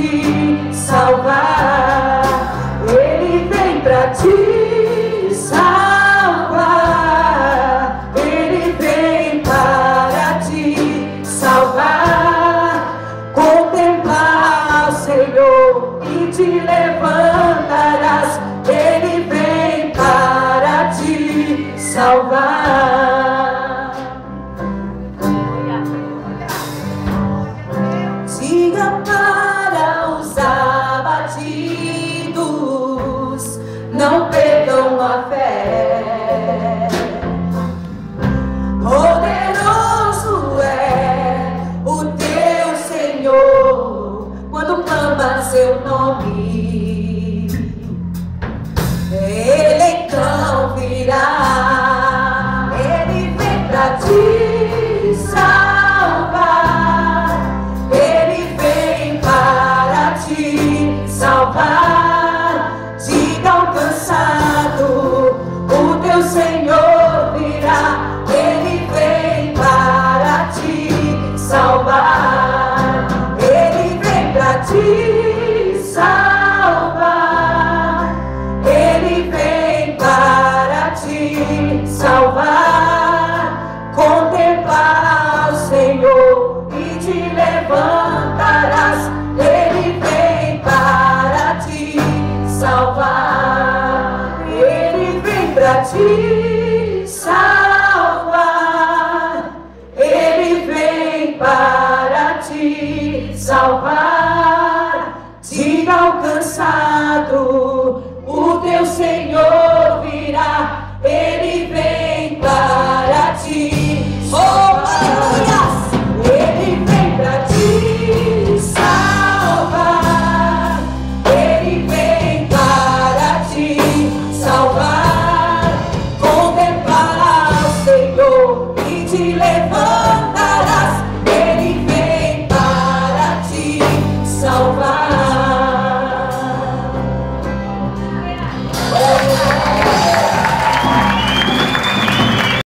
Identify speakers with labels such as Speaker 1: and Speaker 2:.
Speaker 1: te salvar. Ele vem pra te salvar. Ele vem para te salvar. Contemplar o Senhor e te levantarás. Ele vem para te salvar. Diga para os abatidos, não percam a fé. Poderoso é o teu Senhor, quando clama seu nome, Ele então virá. Ele vem pra te salvar. Ele vem para te salvar. Diga ao cansado, o teu Senhor virá. Ele vem para te salvar. Ele vem para te salvar. Ele vem para te salvar. Contemplar o Senhor e te levantarás. Ele vem para te salvar. Ele vem para te salvar. Ele vem para te salvar. Diga ao cansado,